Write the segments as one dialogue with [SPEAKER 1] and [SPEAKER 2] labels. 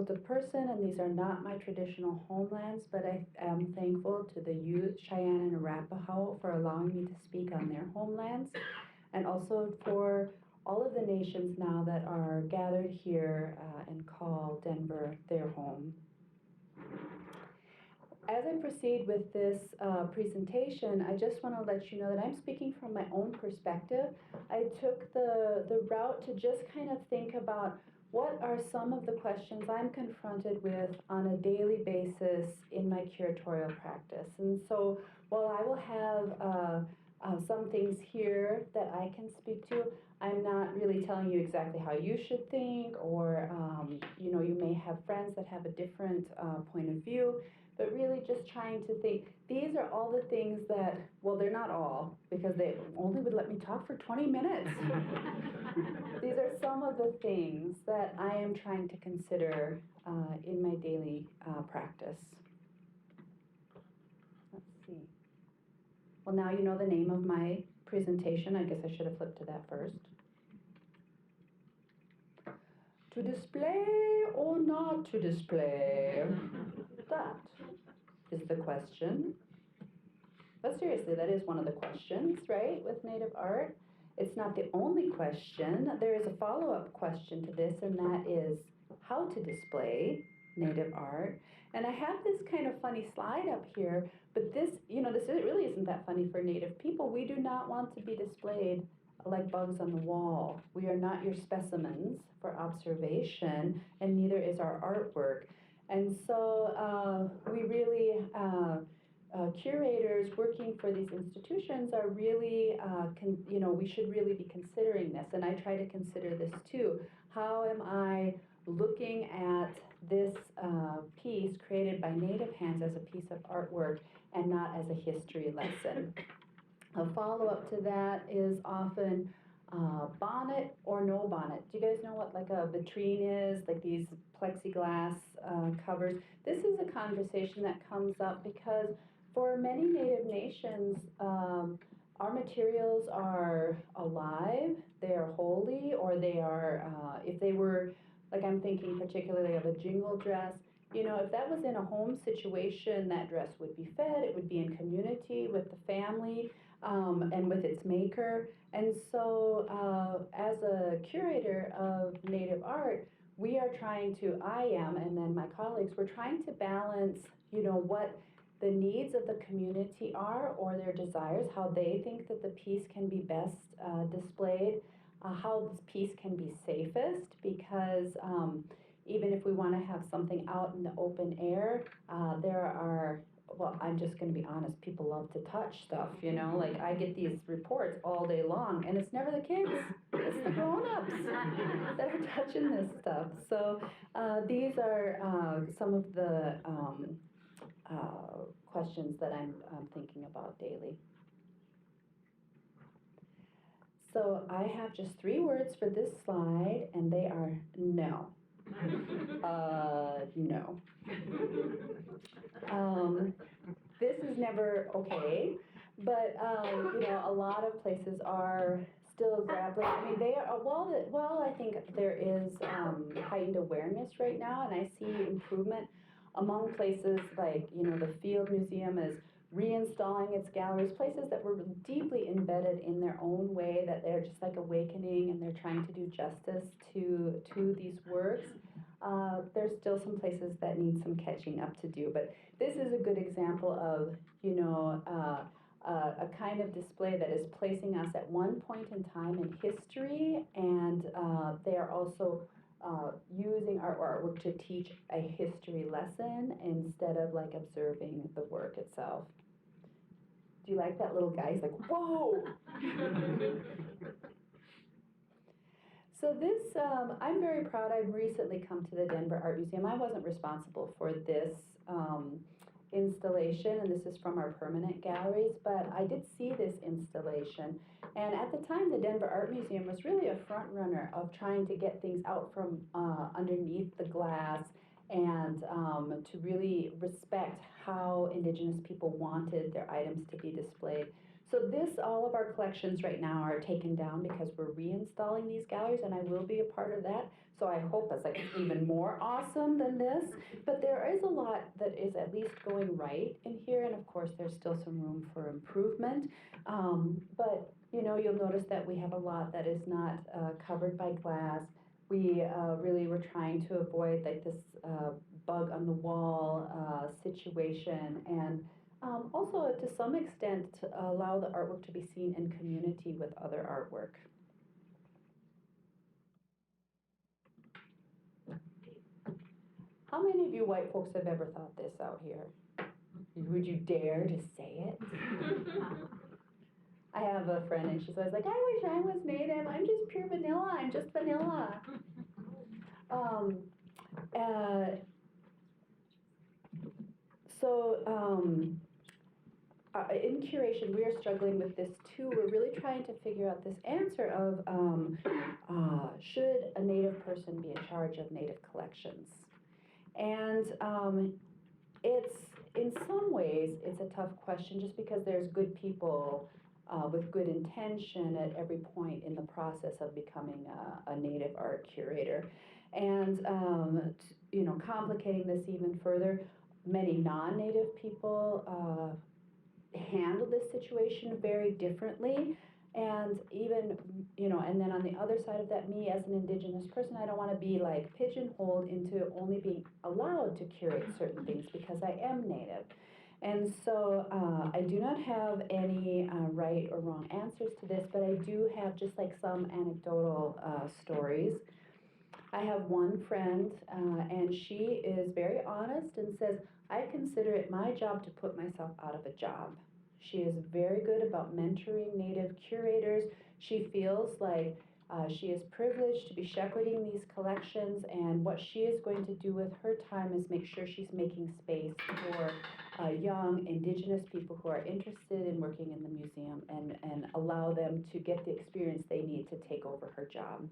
[SPEAKER 1] Lakota person, and these are not my traditional homelands, but I am thankful to the Ute, Cheyenne, and Arapaho for allowing me to speak on their homelands, and also for all of the nations now that are gathered here and call Denver their home. As I proceed with this presentation, I just want to let you know that I'm speaking from my own perspective. I took the route to just kind of think about what are some of the questions I'm confronted with on a daily basis in my curatorial practice. And so while I will have some things here that I can speak to, I'm not really telling you exactly how you should think, or you may have friends that have a different point of view, but really just trying to think, these are all the things that, well, they're not all, because they only would let me talk for 20 minutes. These are some of the things that I am trying to consider in my daily practice. Let's see. Well, now you know the name of my presentation. I guess I should have flipped to that first. To display or not to display? That is the question. But seriously, that is one of the questions, right, with Native art. It's not the only question. There is a follow-up question to this, and that is how to display Native art. And I have this kind of funny slide up here, but this really isn't that funny for Native people. We do not want to be displayed like bugs on the wall. We are not your specimens for observation, and neither is our artwork. And so we really, curators working for these institutions are really, we should really be considering this. And I try to consider this too. How am I looking at this piece created by Native hands as a piece of artwork and not as a history lesson? A follow-up to that is often bonnet or no bonnet. Do you guys know what like a vitrine is? Like these plexiglass covers. This is a conversation that comes up because for many Native nations, our materials are alive, they are holy, or they are, if they were, like I'm thinking particularly of a jingle dress, if that was in a home situation, that dress would be fed, it would be in community with the family and with its maker. And so as a curator of Native art, we are trying to, I am, and then my colleagues, we're trying to balance, what the needs of the community are or their desires, how they think that the piece can be best displayed, how this piece can be safest, because even if we want to have something out in the open air, there are, well, I'm just going to be honest, people love to touch stuff, like I get these reports all day long, and it's never the kids, it's the grown-ups that are touching this stuff. So these are some of the questions that I'm thinking about daily. So I have just 3 words for this slide, and they are no. No. This is never okay, but a lot of places are still grappling. I mean, they are. Well, I think there is heightened awareness right now, and I see improvement among places like the Field Museum is reinstalling its galleries, places that were deeply embedded in their own way, that they're just like awakening and they're trying to do justice to these works. There's still some places that need some catching up to do, but this is a good example of, a kind of display that is placing us at one point in time in history, and they are also using our artwork to teach a history lesson instead of like observing the work itself. Do you like that little guy? He's like, whoa! So this, I'm very proud. I've recently come to the Denver Art Museum. I wasn't responsible for this installation, and this is from our permanent galleries, but I did see this installation. And at the time, the Denver Art Museum was really a front runner of trying to get things out from underneath the glass and to really respect how Indigenous people wanted their items to be displayed. So all of our collections right now are taken down because we're reinstalling these galleries, and I will be a part of that. So I hope it's like even more awesome than this. But there is a lot that is at least going right in here, and of course there's still some room for improvement. But you know, you'll notice that we have a lot that is not covered by glass. We really were trying to avoid like this bug on the wall situation, and also to some extent to allow the artwork to be seen in community with other artwork. How many of you white folks have ever thought this out here? Would you dare to say it? I have a friend and she's always like, I wish I was native. I'm just pure vanilla. I'm just vanilla. Um, uh, in curation, we are struggling with this too. We're really trying to figure out this answer of should a Native person be in charge of Native collections? And it's, in some ways, it's a tough question just because there's good people with good intention at every point in the process of becoming a Native art curator. And, you know, complicating this even further, many non-Native people handle this situation very differently. And even, you know, and then on the other side of that, me as an Indigenous person, I don't want to be like pigeonholed into only being allowed to curate certain things because I am Native. And so I do not have any right or wrong answers to this, but I do have just like some anecdotal stories. I have one friend, and she is very honest and says, I consider it my job to put myself out of a job. She is very good about mentoring Native curators. She feels like she is privileged to be shepherding these collections, and what she is going to do with her time is make sure she's making space for young Indigenous people who are interested in working in the museum and allow them to get the experience they need to take over her job.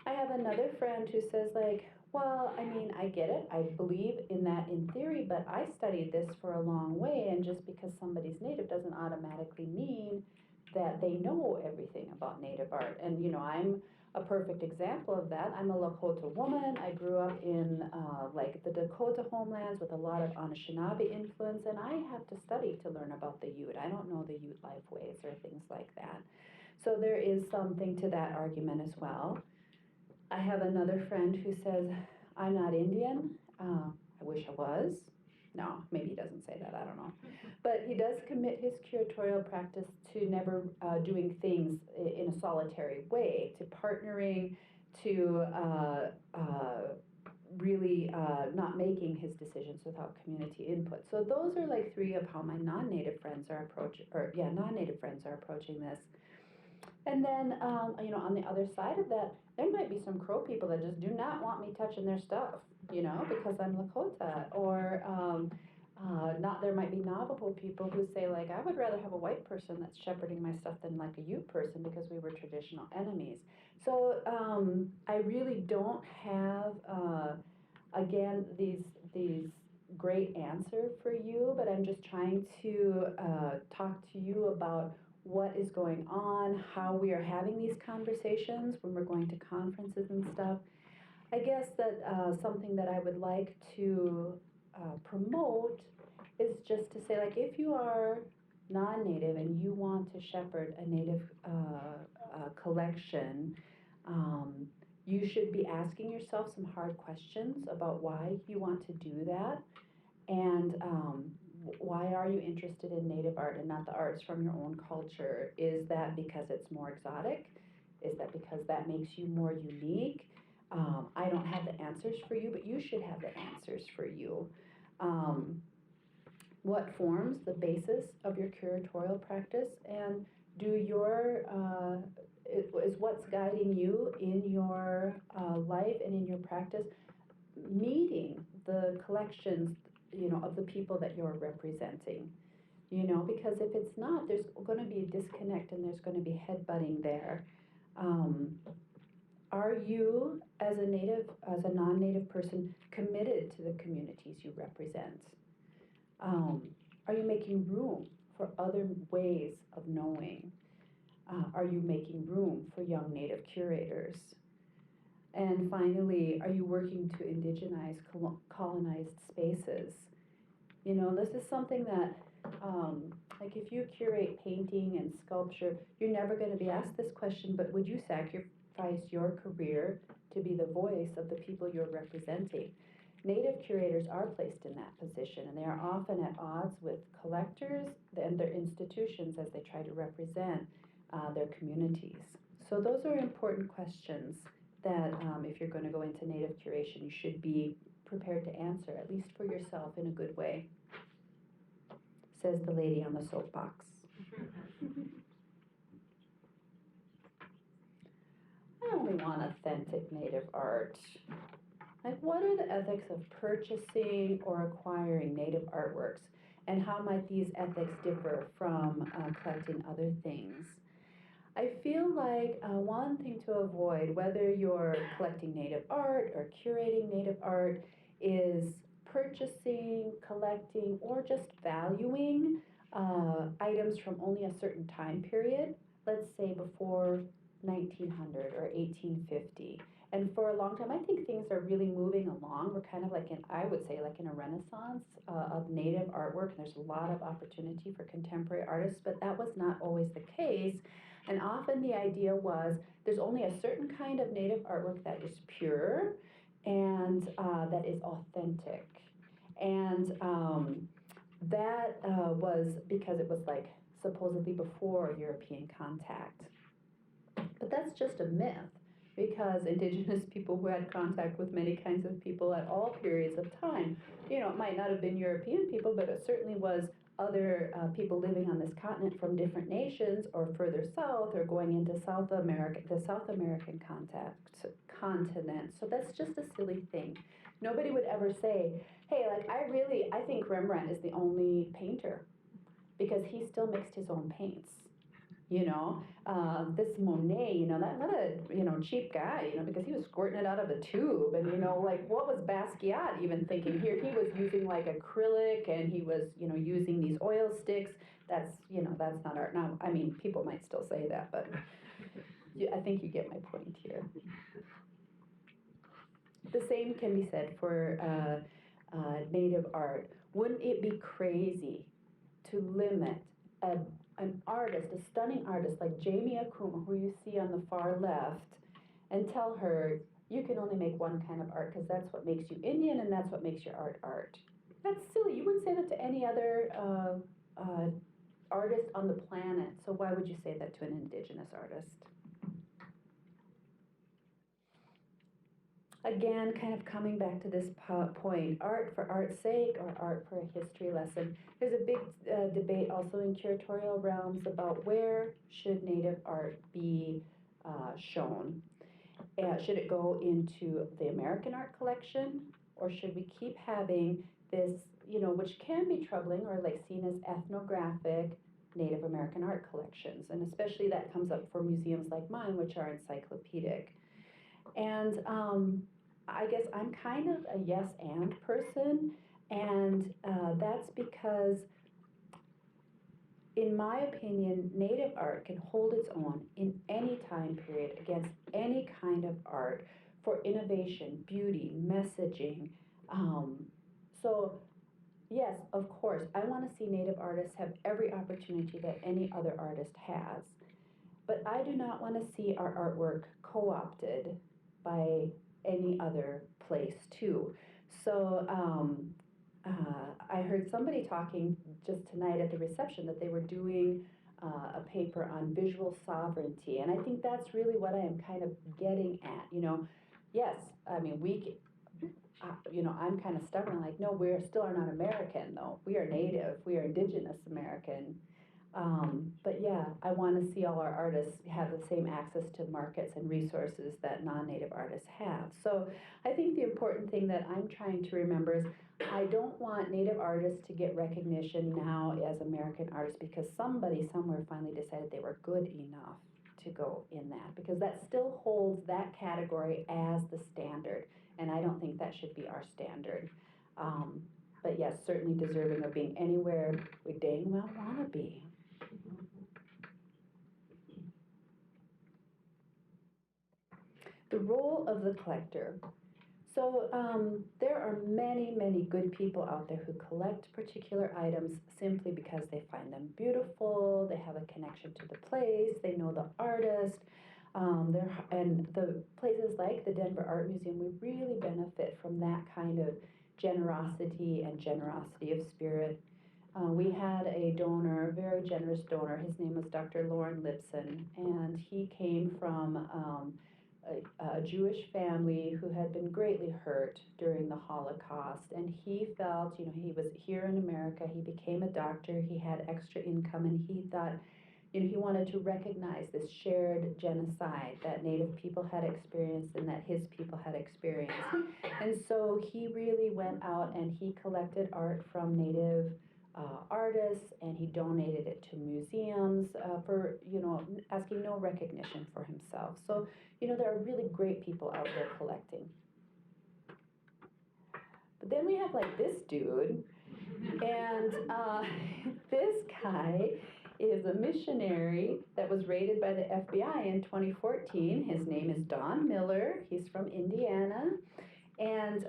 [SPEAKER 1] I have another friend who says like, well, I mean, I get it. I believe in that in theory, but I studied this for a long way, and just because somebody's Native doesn't automatically mean that they know everything about Native art. And, you know, I'm a perfect example of that. I'm a Lakhóta woman. I grew up in like the Dakota homelands with a lot of Anishinaabe influence, and I have to study to learn about the Ute. I don't know the Ute life ways or things like that. So there is something to that argument as well. I have another friend who says, I'm not Indian. I wish I was. No, maybe he doesn't say that, I don't know. But he does commit his curatorial practice to never doing things in a solitary way, to partnering, to really not making his decisions without community input. So those are like three of how my non-Native friends are non-Native friends are approaching this. And then, you know, on the other side of that, there might be some Crow people that just do not want me touching their stuff, you know, because I'm Lakota. Or there might be Navajo people who say, like, I would rather have a white person that's shepherding my stuff than like a Ute person because we were traditional enemies. So I really don't have, again, these great answer for you, but I'm just trying to talk to you about what is going on, how we are having these conversations when we're going to conferences and stuff. I guess that something that I would like to promote is just to say, like, if you are non-Native and you want to shepherd a Native collection, you should be asking yourself some hard questions about why you want to do that, and why are you interested in Native art and not the arts from your own culture? Is that because it's more exotic? Is that because that makes you more unique? I don't have the answers for you, but you should have the answers for you. What forms the basis of your curatorial practice, and do your is what's guiding you in your life and in your practice meeting the collections, you know, of the people that you're representing, you know, because if it's not, there's going to be a disconnect and there's going to be headbutting there. Are you, as a non-Native person, committed to the communities you represent? Are you making room for other ways of knowing? Are you making room for young Native curators? And finally, are you working to indigenize colonized spaces? You know, this is something that, like if you curate painting and sculpture, you're never going to be asked this question, but would you sacrifice your career to be the voice of the people you're representing? Native curators are placed in that position, and they are often at odds with collectors and their institutions as they try to represent their communities. So those are important questions that if you're going to go into Native curation, you should be prepared to answer, at least for yourself in a good way, says the lady on the soapbox. I only want authentic Native art. Like, what are the ethics of purchasing or acquiring Native artworks, and how might these ethics differ from collecting other things? I feel like one thing to avoid, whether you're collecting Native art or curating Native art, is purchasing, collecting, or just valuing items from only a certain time period, let's say before 1900 or 1850. And for a long time, I think things are really moving along. We're kind of like I would say, like in a renaissance of Native artwork. And there's a lot of opportunity for contemporary artists, but that was not always the case. And often the idea was there's only a certain kind of Native artwork that is pure and that is authentic. And that was because it was like supposedly before European contact. But that's just a myth, because indigenous people who had contact with many kinds of people at all periods of time, you know, it might not have been European people, but it certainly was other people living on this continent from different nations or further south or going into South America, the South American continent. So that's just a silly thing. Nobody would ever say, hey, like I think Rembrandt is the only painter, because he still mixed his own paints. You know, this Monet, you know, not a, cheap guy, because he was squirting it out of a tube. And, like, what was Basquiat even thinking here? He was using, like, acrylic, and he was, using these oil sticks. That's not art. Now, I mean, people might still say that, but I think you get my point here. The same can be said for Native art. Wouldn't it be crazy to limit an artist, a stunning artist like Jamie Akuma, who you see on the far left, and tell her, you can only make one kind of art because that's what makes you Indian and that's what makes your art art? That's silly. You wouldn't say that to any other artist on the planet. So why would you say that to an indigenous artist? Again, kind of coming back to this point, art for art's sake or art for a history lesson. There's a big debate also in curatorial realms about where should Native art be shown. Should it go into the American art collection, or should we keep having this, which can be troubling or like seen as ethnographic Native American art collections? And especially that comes up for museums like mine, which are encyclopedic. And I guess I'm kind of a yes and person, and that's because, in my opinion, Native art can hold its own in any time period against any kind of art for innovation, beauty, messaging. So yes, of course, I want to see Native artists have every opportunity that any other artist has, but I do not want to see our artwork co-opted by any other place too. So I heard somebody talking just tonight at the reception that they were doing a paper on visual sovereignty, and I think that's really what I am kind of getting at. Yes, I mean I'm kind of stubborn, like, no, we still are not American though. We are Native, we are Indigenous American. But yeah, I want to see all our artists have the same access to markets and resources that non-Native artists have. So I think the important thing that I'm trying to remember is I don't want Native artists to get recognition now as American artists because somebody somewhere finally decided they were good enough to go in that, because that still holds that category as the standard, and I don't think that should be our standard. but yes, certainly deserving of being anywhere we dang well want to be. The role of the collector. So there are many, many good people out there who collect particular items simply because they find them beautiful, they have a connection to the place, they know the artist. And the places like the Denver Art Museum, we really benefit from that kind of generosity and generosity of spirit. We had a donor, a very generous donor. His name was Dr. Lauren Lipson, and he came from a Jewish family who had been greatly hurt during the Holocaust. And he felt, he was here in America, he became a doctor, he had extra income, and he thought, he wanted to recognize this shared genocide that Native people had experienced and that his people had experienced. And so he really went out and he collected art from Native artists, and he donated it to museums for, asking no recognition for himself. So, there are really great people out there collecting. But then we have like this dude, and this guy is a missionary that was raided by the FBI in 2014. His name is Don Miller. He's from Indiana. And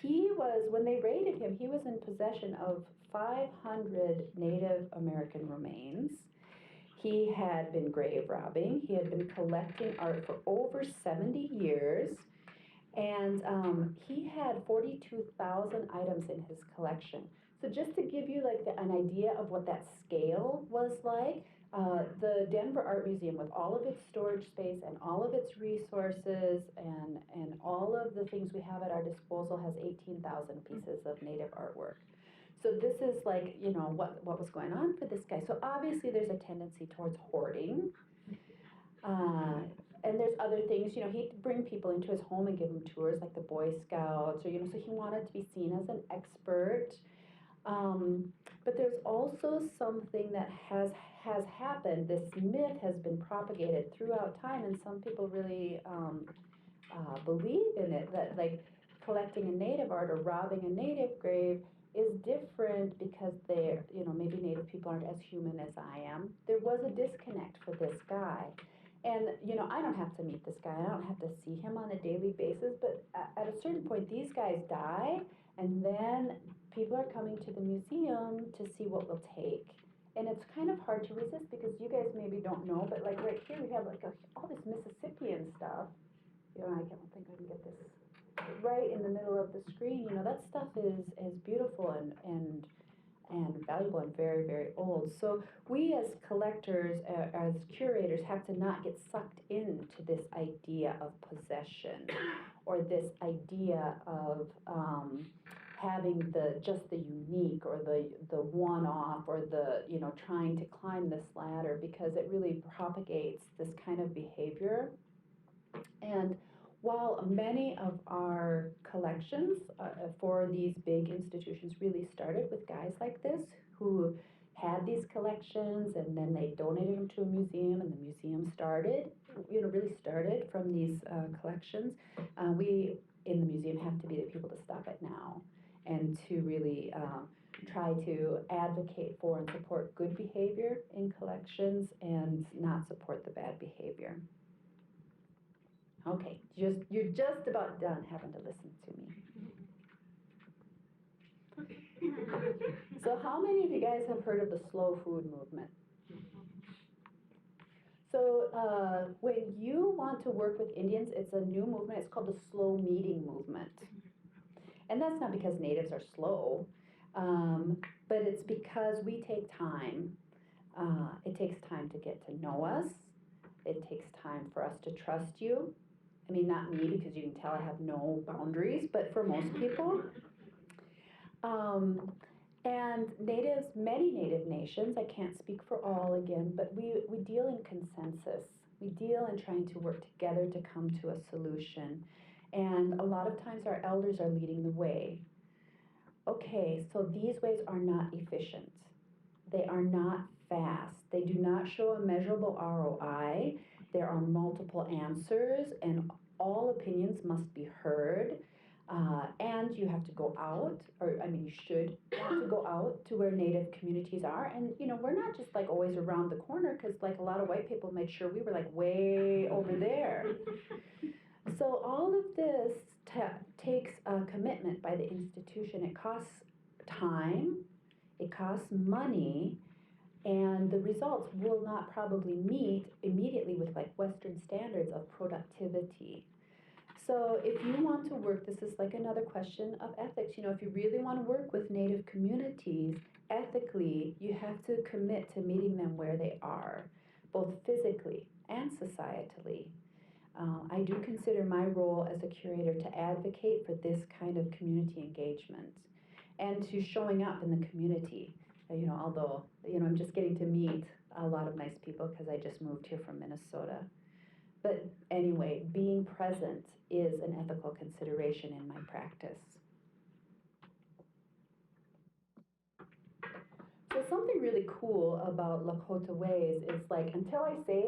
[SPEAKER 1] he was, when they raided him, he was in possession of 500 Native American remains. He had been grave robbing. He had been collecting art for over 70 years. And he had 42,000 items in his collection. So just to give you like an idea of what that scale was like, the Denver Art Museum, with all of its storage space and all of its resources and all of the things we have at our disposal, has 18,000 pieces of Native artwork. So this is like, what was going on for this guy. So obviously there's a tendency towards hoarding. And there's other things, he'd bring people into his home and give them tours like the Boy Scouts, or, so he wanted to be seen as an expert. But there's also something that has happened. This myth has been propagated throughout time, and some people really believe in it, that like collecting a Native art or robbing a Native grave is different because they're, maybe Native people aren't as human as I am. There was a disconnect for this guy. And, I don't have to meet this guy. I don't have to see him on a daily basis. But at a certain point, these guys die, and then people are coming to the museum to see what we'll take. And it's kind of hard to resist because you guys maybe don't know, but like right here we have like all this Mississippian stuff. I don't think I can get this right in the middle of the screen. That stuff is beautiful and valuable and very, very old. So we as collectors, as curators, have to not get sucked into this idea of possession or this idea of having just the unique or the one-off or the, trying to climb this ladder, because it really propagates this kind of behavior. And while many of our collections for these big institutions really started with guys like this who had these collections, and then they donated them to a museum, and the museum started, really started from these collections, we in the museum have to be the people to stop it now and to really try to advocate for and support good behavior in collections and not support the bad behavior. Okay, you're just about done having to listen to me. So how many of you guys have heard of the slow food movement? So when you want to work with Indians, it's a new movement. It's called the slow meeting movement. And that's not because natives are slow, but it's because we take time. It takes time to get to know us. It takes time for us to trust you. I mean, not me, because you can tell I have no boundaries, but for most people. And natives, many native nations, I can't speak for all again, but we deal in consensus. We deal in trying to work together to come to a solution. And a lot of times our elders are leading the way. Okay, so these ways are not efficient. They are not fast. They do not show a measurable ROI. There are multiple answers, and all opinions must be heard. And and you have to go out, or I mean, you should want to go out to where Native communities are. And, you know, we're not just like always around the corner, because like a lot of white people made sure we were like way over there. So all of this takes a commitment by the institution. It costs time, it costs money, and the results will not probably meet immediately with like Western standards of productivity. So if you want to work, this is like another question of ethics. You know, if you really want to work with Native communities ethically, you have to commit to meeting them where they are, both physically and societally. I do consider my role as a curator to advocate for this kind of community engagement and to showing up in the community. You know, although, you know, I'm just getting to meet a lot of nice people because I just moved here from Minnesota. But anyway, being present is an ethical consideration in my practice. So something really cool about Lakhóta ways is like, until I say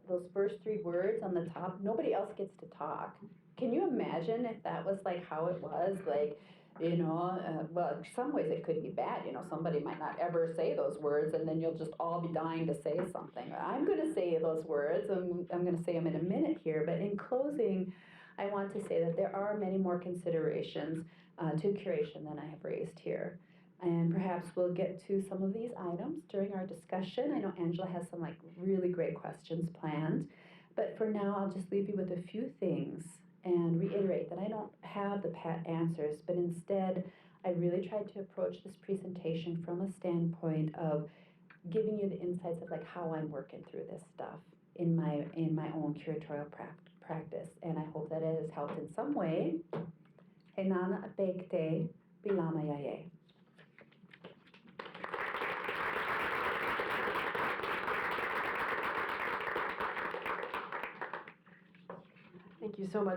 [SPEAKER 1] those first 3 words on the top, nobody else gets to talk. Can you imagine if that was like how it was? Like, you know, well, in some ways it could be bad. You know, somebody might not ever say those words, and then you'll just all be dying to say something. I'm going to say those words, and I'm going to say them in a minute here. But in closing, I want to say that there are many more considerations to curation than I have raised here. And perhaps we'll get to some of these items during our discussion. I know Angela has some like really great questions planned. But for now, I'll just leave you with a few things and reiterate that I don't have the pat answers, but instead, I really tried to approach this presentation from a standpoint of giving you the insights of like how I'm working through this stuff in my own curatorial practice. And I hope that it has helped in some way. Henana apekte bilama yaye.
[SPEAKER 2] Thank you so much.